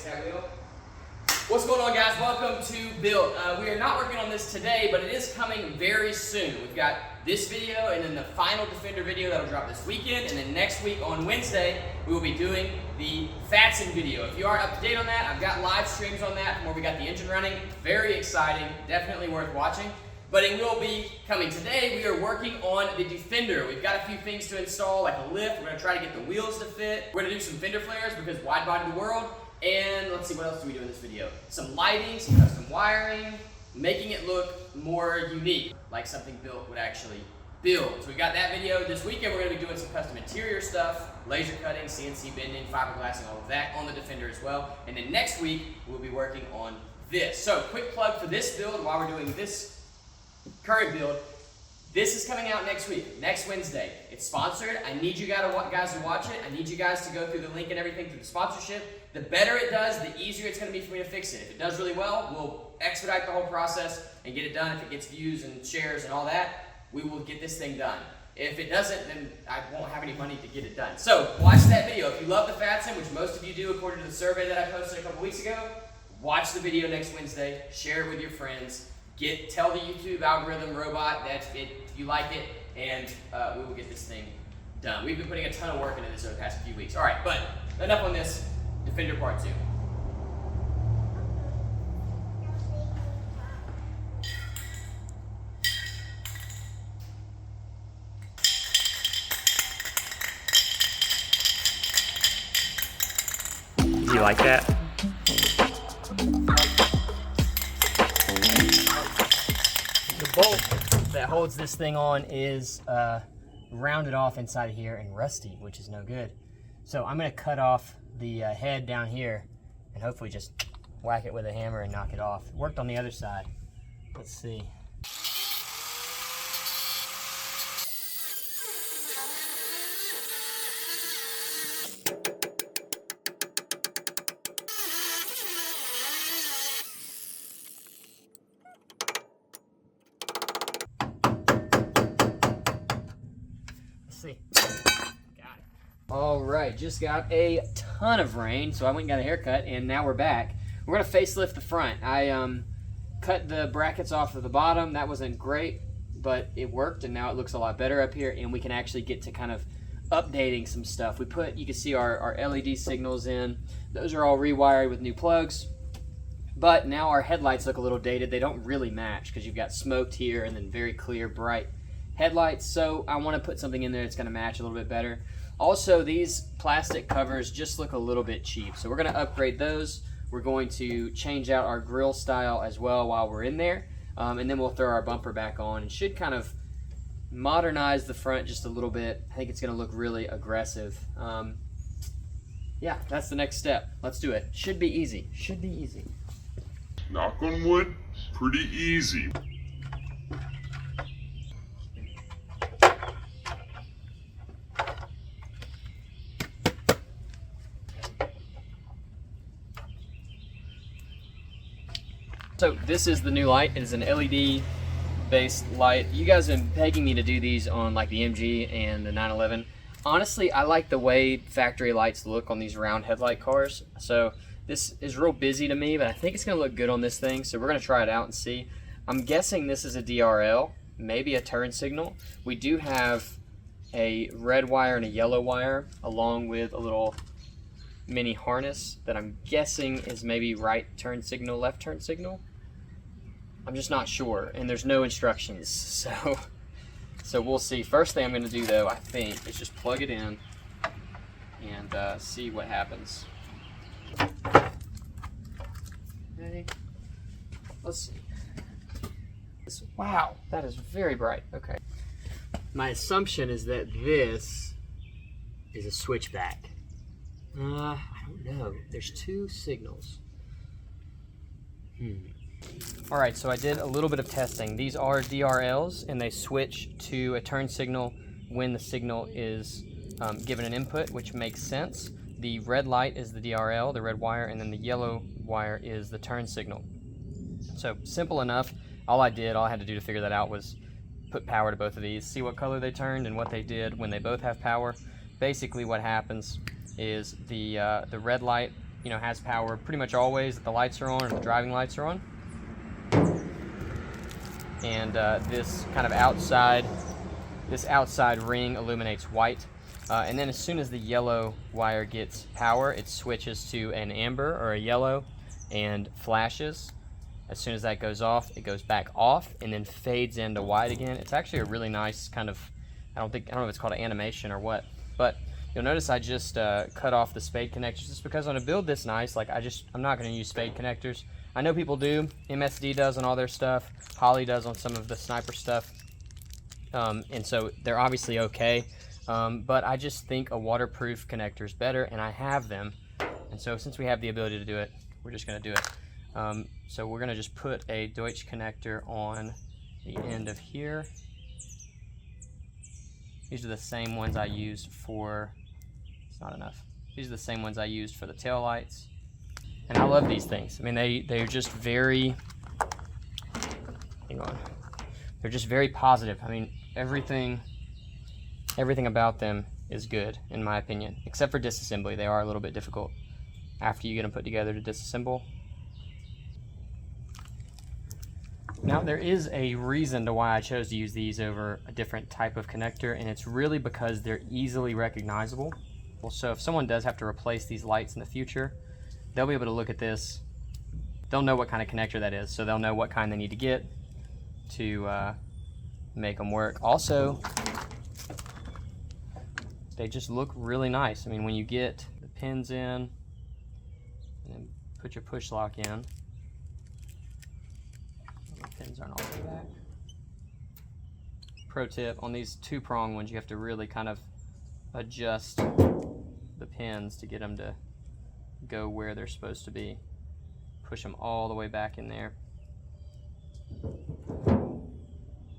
fix that wheel. What's going on, guys? Welcome to Build. We are not working on this today, but it is coming very soon. We've got this video and then the final Defender video that'll drop this weekend, and then next week on Wednesday we will be doing the Fatson video. If you aren't up to date on that, I've got live streams on that from where we got the engine running. Very exciting, definitely worth watching. But it will be coming today. We are working on the Defender. We've got a few things to install, like a lift. We're gonna try to get the wheels to fit. We're gonna do some fender flares because wide body the world. And let's see, what else do we do in this video? Some lighting, some custom wiring, making it look more unique, like something built would actually build. So we got that video. This weekend we're gonna be doing some custom interior stuff, laser cutting, CNC bending, fiberglassing, all of that on the Defender as well. And then next week we'll be working on this. So quick plug for this build while we're doing this current build. This is coming out next week, next Wednesday. It's sponsored. I need you guys to watch it. I need you guys to go through the link and everything through the sponsorship. The better it does, the easier it's going to be for me to fix it. If it does really well, we'll expedite the whole process and get it done. If it gets views and shares and all that, we will get this thing done. If it doesn't, then I won't have any money to get it done. So watch that video. If you love the Fatson, which most of you do according to the survey that I posted a couple weeks ago, watch the video next Wednesday. Share it with your friends. Tell the YouTube algorithm robot that if you like it, and we will get this thing done. We've been putting a ton of work into this over the past few weeks. All right, but enough on this. Defender Part 2. Do you like that? The bolt that holds this thing on is rounded off inside of here and rusty, which is no good. So I'm going to cut off the head down here and hopefully just whack it with a hammer and knock it off. It worked on the other side. Let's see. See. Got it. All right, just got a ton of rain, so I went and got a haircut, and now we're back. We're gonna facelift the front. I cut the brackets off of the bottom. That wasn't great, but it worked, and now it looks a lot better up here, and we can actually get to kind of updating some stuff. You can see our LED signals in. Those are all rewired with new plugs, but now our headlights look a little dated. They don't really match because you've got smoked here and then very clear, bright headlights, so I want to put something in there that's going to match a little bit better. Also, these plastic covers just look a little bit cheap, so we're going to upgrade those. We're going to change out our grille style as well while we're in there, and then we'll throw our bumper back on and should kind of modernize the front just a little bit. I think it's going to look really aggressive. Yeah, that's the next step. Let's do it. Should be easy. Should be easy. Knock on wood, pretty easy. So this is the new light. It is an LED based light. You guys have been begging me to do these on like the MG and the 911. Honestly, I like the way factory lights look on these round headlight cars. So this is real busy to me, but I think it's gonna look good on this thing. So we're gonna try it out and see. I'm guessing this is a DRL, maybe a turn signal. We do have a red wire and a yellow wire along with a little mini harness that I'm guessing is maybe right turn signal, left turn signal. I'm just not sure, and there's no instructions, so we'll see. First thing I'm going to do, though, I think, is just plug it in and see what happens. Okay, let's see. Wow, that is very bright. Okay, my assumption is that this is a switchback. I don't know. There's two signals. All right, so I did a little bit of testing. These are DRLs, and they switch to a turn signal when the signal is given an input, which makes sense. The red light is the DRL, the red wire, and then the yellow wire is the turn signal. So simple enough. All I had to do to figure that out was put power to both of these, see what color they turned and what they did when they both have power. Basically what happens is the red light you know, has power pretty much always that the lights are on or the driving lights are on. And this kind of outside ring illuminates white. And then as soon as the yellow wire gets power, it switches to an amber or a yellow and flashes. As soon as that goes off, it goes back off and then fades into white again. It's actually a really nice kind of, I don't know if it's called an animation or what, but you'll notice I just cut off the spade connectors just because on a build this nice, like I'm not going to use spade connectors. I know people do. MSD does on all their stuff. Holly does on some of the sniper stuff. And so they're obviously okay. But I just think a waterproof connector is better, and I have them. And so since we have the ability to do it, we're just going to do it. So we're going to just put a Deutsch connector on the end of here. These are the same ones I used for, it's not enough. These are the same ones I used for the tail lights. And I love these things. I mean, they're just very, hang on. They're just very positive. I mean, everything about them is good, in my opinion, except for disassembly. They are a little bit difficult after you get them put together to disassemble. Now, there is a reason to why I chose to use these over a different type of connector, and it's really because they're easily recognizable. So if someone does have to replace these lights in the future, they'll be able to look at this. They'll know what kind of connector that is, so they'll know what kind they need to get to make them work. Also, they just look really nice. I mean, when you get the pins in and then put your push lock in, the pins aren't all the way back. Pro tip, on these 2-prong ones, you have to really kind of adjust the pins to get them to go where they're supposed to be. Push them all the way back in there.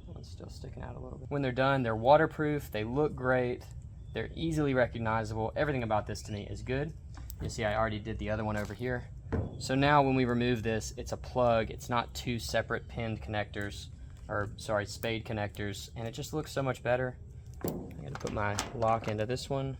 One's still sticking out a little bit. When they're done, they're waterproof, they look great, they're easily recognizable. Everything about this to me is good. You see I already did the other one over here. So now when we remove this, it's a plug. It's not 2 separate pinned connectors, or sorry, spade connectors, and it just looks so much better. I'm gonna put my lock into this one.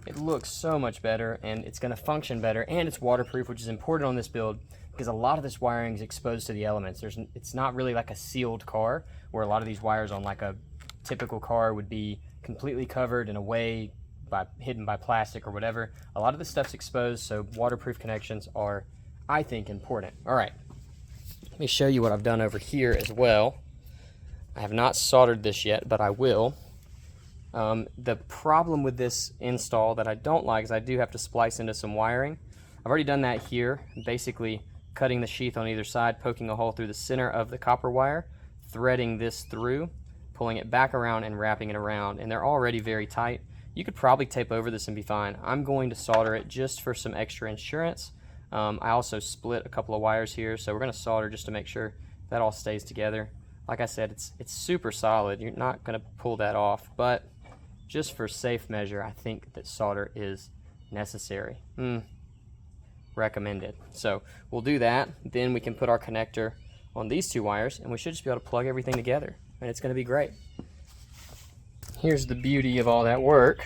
It looks so much better, and it's going to function better, and it's waterproof, which is important on this build because a lot of this wiring is exposed to the elements. It's not really like a sealed car where a lot of these wires on like a typical car would be completely covered in a way hidden by plastic or whatever. A lot of this stuff's exposed, so waterproof connections are, I think, important. All right, let me show you what I've done over here as well. I have not soldered this yet, but I will. The problem with this install that I don't like is I do have to splice into some wiring. I've already done that here, basically cutting the sheath on either side, poking a hole through the center of the copper wire, threading this through, pulling it back around and wrapping it around, and they're already very tight. You could probably tape over this and be fine. I'm going to solder it just for some extra insurance. I also split a couple of wires here, so we're going to solder just to make sure that all stays together. Like I said, it's super solid. You're not going to pull that off, but just for safe measure, I think that solder is necessary. Recommended. So we'll do that. Then we can put our connector on these 2 wires, and we should just be able to plug everything together, and it's going to be great. Here's the beauty of all that work.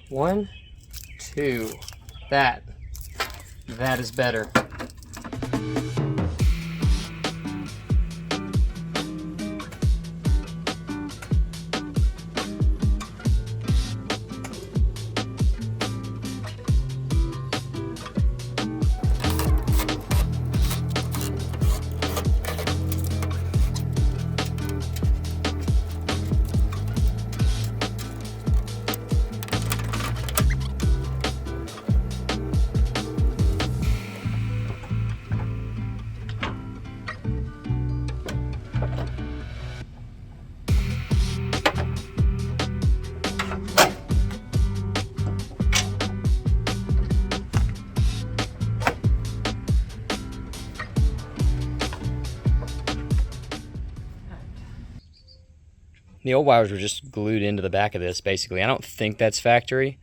1, 2. That is better. The old wires were just glued into the back of this, basically. I don't think that's factory.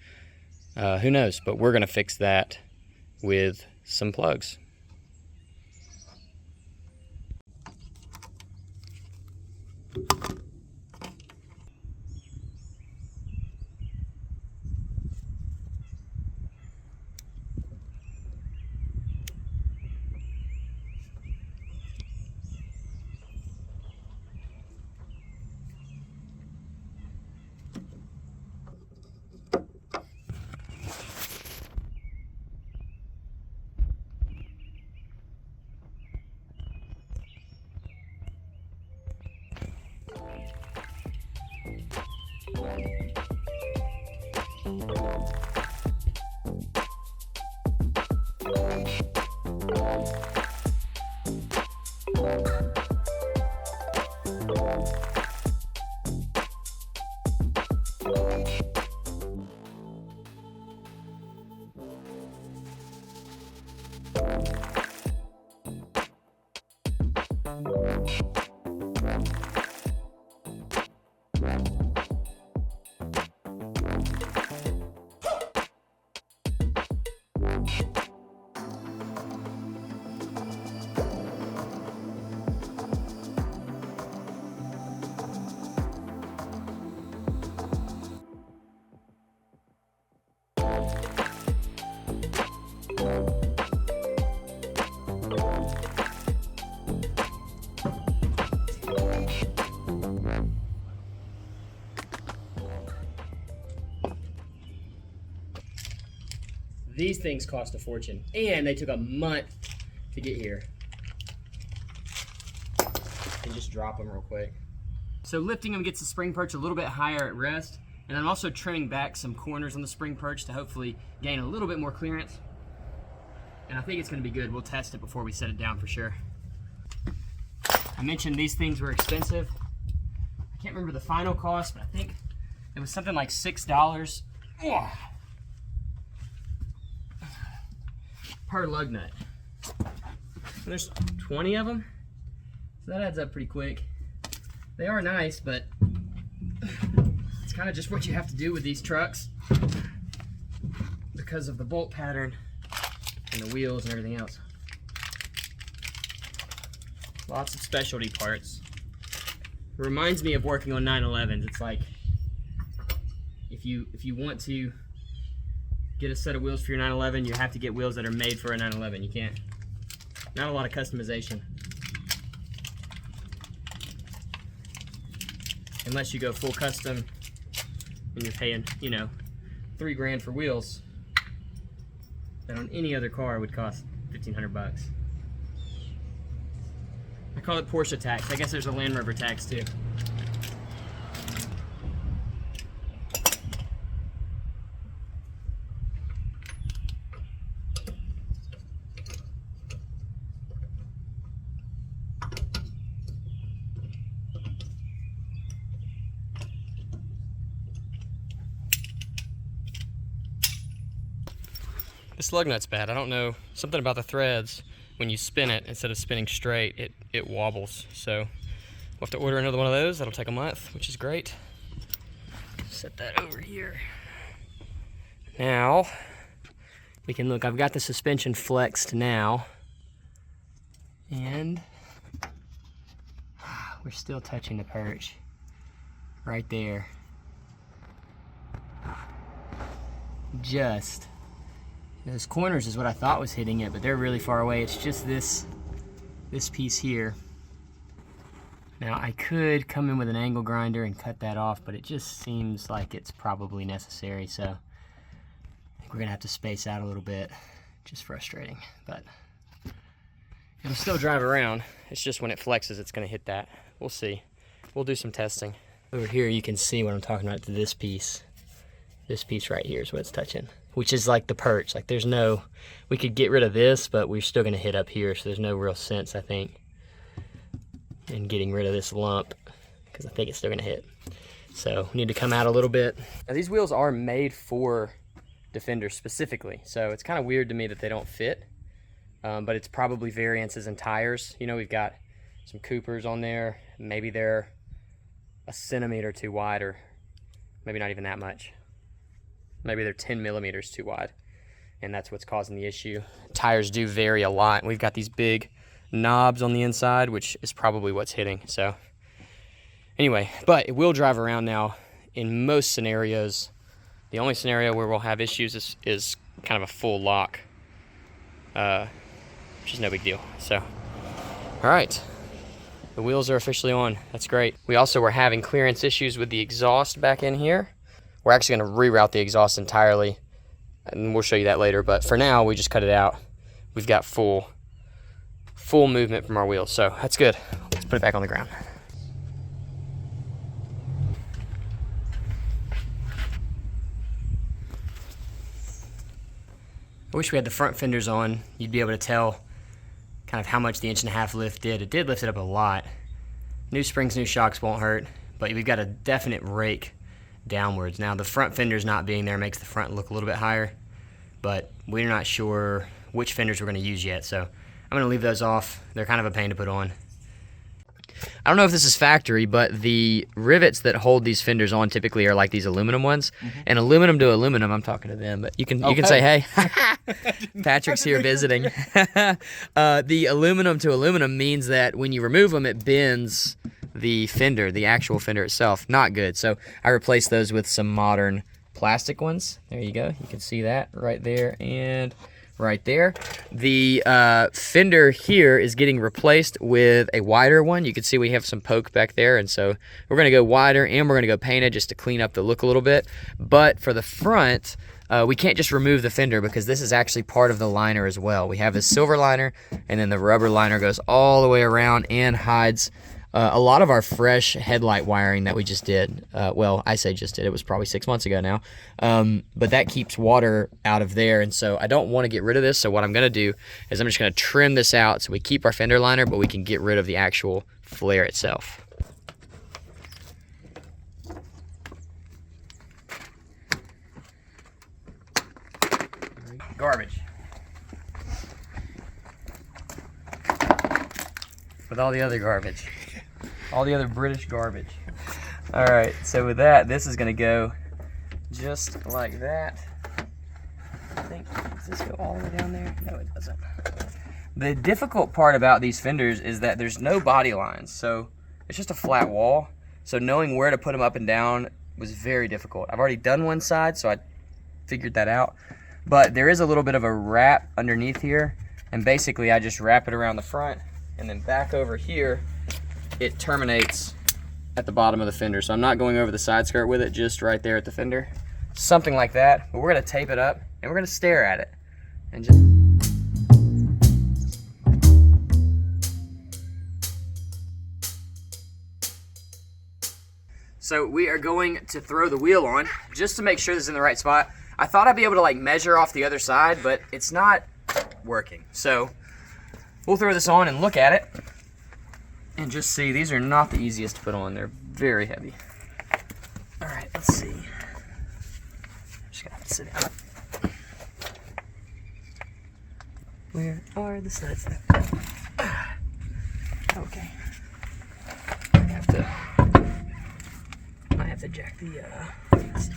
Who knows? But we're going to fix that with some plugs. These things cost a fortune, and they took a month to get here. And just drop them real quick. So lifting them gets the spring perch a little bit higher at rest, and I'm also trimming back some corners on the spring perch to hopefully gain a little bit more clearance. And I think it's gonna be good. We'll test it before we set it down for sure. I mentioned these things were expensive. I can't remember the final cost, but I think it was something like $6 per lug nut. And there's 20 of them, so that adds up pretty quick. They are nice, but it's kind of just what you have to do with these trucks because of the bolt pattern and the wheels and everything else. Lots of specialty parts. It reminds me of working on 911s. It's like if you want to get a set of wheels for your 911, you have to get wheels that are made for a 911. You can't. Not a lot of customization. Unless you go full custom and you're paying, you know, $3 grand for wheels that on any other car would cost 1,500 bucks. I call it Porsche tax. I guess there's a Land Rover tax too. This lug nut's bad. I don't know, something about the threads, when you spin it, instead of spinning straight, it wobbles. So we'll have to order another one of those. That'll take a month, which is great. Set that over here. Now, we can look, I've got the suspension flexed now. And we're still touching the perch. Right there. Just. Those corners is what I thought was hitting it, but they're really far away. It's just this piece here. Now I could come in with an angle grinder and cut that off, but it just seems like it's probably necessary, so I think we're gonna have to space out a little bit. Just frustrating, but it'll still drive around. It's just when it flexes, it's gonna hit that. We'll see. We'll do some testing. Over here you can see what I'm talking about, this piece. This piece right here is what it's touching, which is like the perch. Like there's no, we could get rid of this, but we're still gonna hit up here, so there's no real sense, I think, in getting rid of this lump, because I think it's still gonna hit. So we need to come out a little bit. Now these wheels are made for Defenders specifically, so it's kind of weird to me that they don't fit, but it's probably variances in tires. You know, we've got some Coopers on there. Maybe they're a centimeter too wide, or maybe not even that much. Maybe they're 10 millimeters too wide, and that's what's causing the issue. Tires do vary a lot. We've got these big knobs on the inside, which is probably what's hitting. So anyway, but it will drive around now in most scenarios. The only scenario where we'll have issues is kind of a full lock, which is no big deal. So, all right, the wheels are officially on. That's great. We also were having clearance issues with the exhaust back in here. We're actually going to reroute the exhaust entirely, and we'll show you that later. But for now, we just cut it out. We've got full movement from our wheels, so that's good. Let's put it back on the ground. I wish we had the front fenders on. You'd be able to tell kind of how much the 1.5-inch lift did. It did lift it up a lot. New springs, new shocks won't hurt, but we've got a definite rake downwards. Now the front fenders not being there makes the front look a little bit higher, but we're not sure which fenders we're going to use yet, so I'm going to leave those off. They're kind of a pain to put on. I don't know if this is factory, but the rivets that hold these fenders on typically are like these aluminum ones. And aluminum to aluminum, I'm talking to them, but you can say, hey, Patrick's here visiting. The aluminum to aluminum means that when you remove them, it bends the fender, the actual fender itself. Not good. So I replaced those with some modern plastic ones. There you go. You can see that right there and right there. The fender here is getting replaced with a wider one. You can see we have some poke back there, and so we're going to go wider and we're going to go painted just to clean up the look a little bit. But for the front, we can't just remove the fender because this is actually part of the liner as well. We have this silver liner, and then the rubber liner goes all the way around and hides a lot of our fresh headlight wiring that we just did. Well, I say just did. It was probably 6 months ago now. But that keeps water out of there, and so I don't want to get rid of this. So what I'm going to do is I'm just going to trim this out so we keep our fender liner, but we can get rid of the actual flare itself. Garbage. With all the other garbage. All the other British garbage. All right, so with that, this is gonna go just like that. I think, does this go all the way down there? No, it doesn't. The difficult part about these fenders is that there's no body lines, so it's just a flat wall. So knowing where to put them up and down was very difficult. I've already done one side, so I figured that out. But there is a little bit of a wrap underneath here, and basically I just wrap it around the front, and then back over here, it terminates at the bottom of the fender. So I'm not going over the side skirt with it, just right there at the fender. Something like that. But we're gonna tape it up and we're gonna stare at it. And just So we are going to throw the wheel on just to make sure this is in the right spot. I thought I'd be able to like measure off the other side, but it's not working. So we'll throw this on and look at it. And just see, these are not the easiest to put on. They're very heavy. All right, let's see. Just gonna have to sit down. Where are the studs? Okay. I have to jack the, there. Just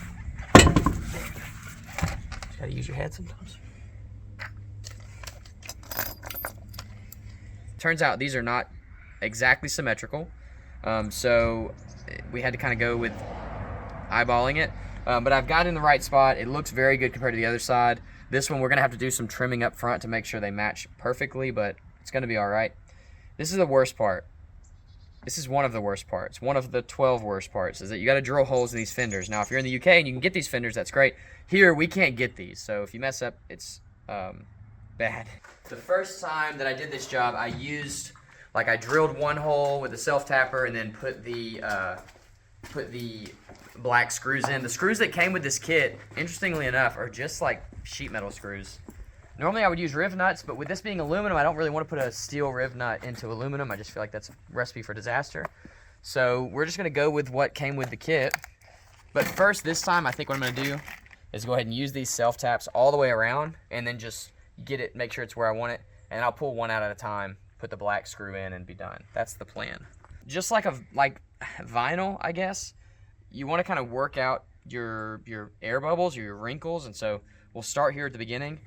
gotta use your head sometimes. Turns out these are not exactly symmetrical, so we had to kind of go with eyeballing it, but I've got it in the right spot. It looks very good compared to the other side. This one we're gonna have to do some trimming up front to make sure they match perfectly, but it's gonna be all right. This is the worst part. This is one of the worst parts. One of the 12 worst parts is that you got to drill holes in these fenders. Now if you're in the UK and you can get these fenders, that's great. Here we can't get these, so if you mess up, it's bad. The first time that I did this job, I used, like, I drilled one hole with a self-tapper and then put the black screws in. The screws that came with this kit, interestingly enough, are just like sheet metal screws. Normally I would use riv nuts, but with this being aluminum, I don't really want to put a steel riv nut into aluminum. I just feel like that's a recipe for disaster. So we're just going to go with what came with the kit. But first, this time, I think what I'm going to do is go ahead and use these self-taps all the way around and then just get it, make sure it's where I want it, and I'll pull one out at a time, put the black screw in, and be done. That's the plan. Just like vinyl, I guess, you want to kind of work out your air bubbles, your wrinkles, and so we'll start here at the beginning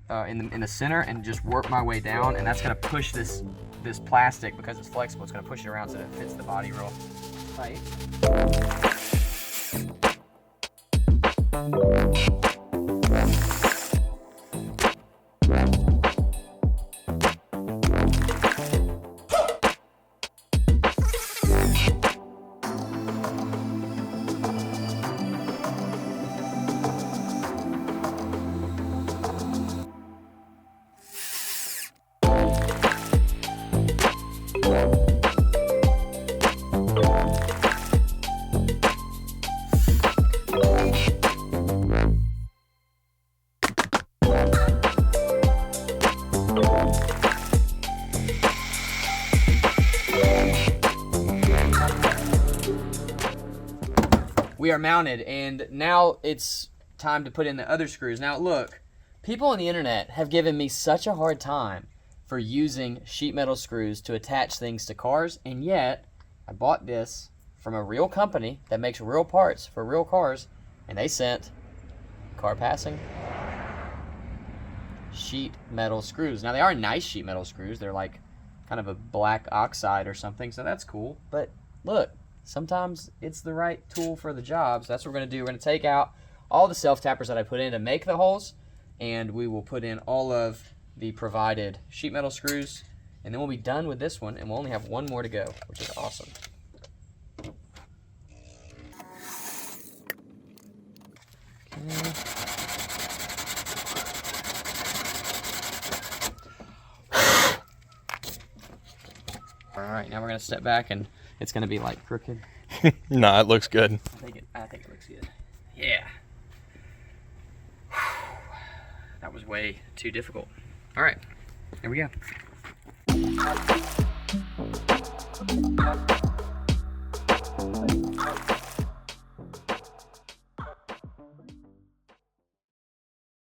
in the center and just work my way down, and that's going to push this plastic, because it's flexible, it's going to push it around so that it fits the body real tight. we are mounted, and now it's time to put in the other screws. Now look, people on the internet have given me such a hard time for using sheet metal screws to attach things to cars, and yet I bought this from a real company that makes real parts for real cars, and they sent car passing sheet metal screws. Now they are nice sheet metal screws. They're like kind of a black oxide or something, so that's cool. But look, sometimes it's the right tool for the job. So that's what we're gonna do. We're gonna take out all the self-tappers that I put in to make the holes, and we will put in all of the provided sheet metal screws, and then we'll be done with this one, and we'll only have one more to go, which is awesome. Okay. All right, now we're gonna step back, and it's gonna be like crooked. Nah, it looks good. I think it looks good. Yeah. That was way too difficult. All right, here we go.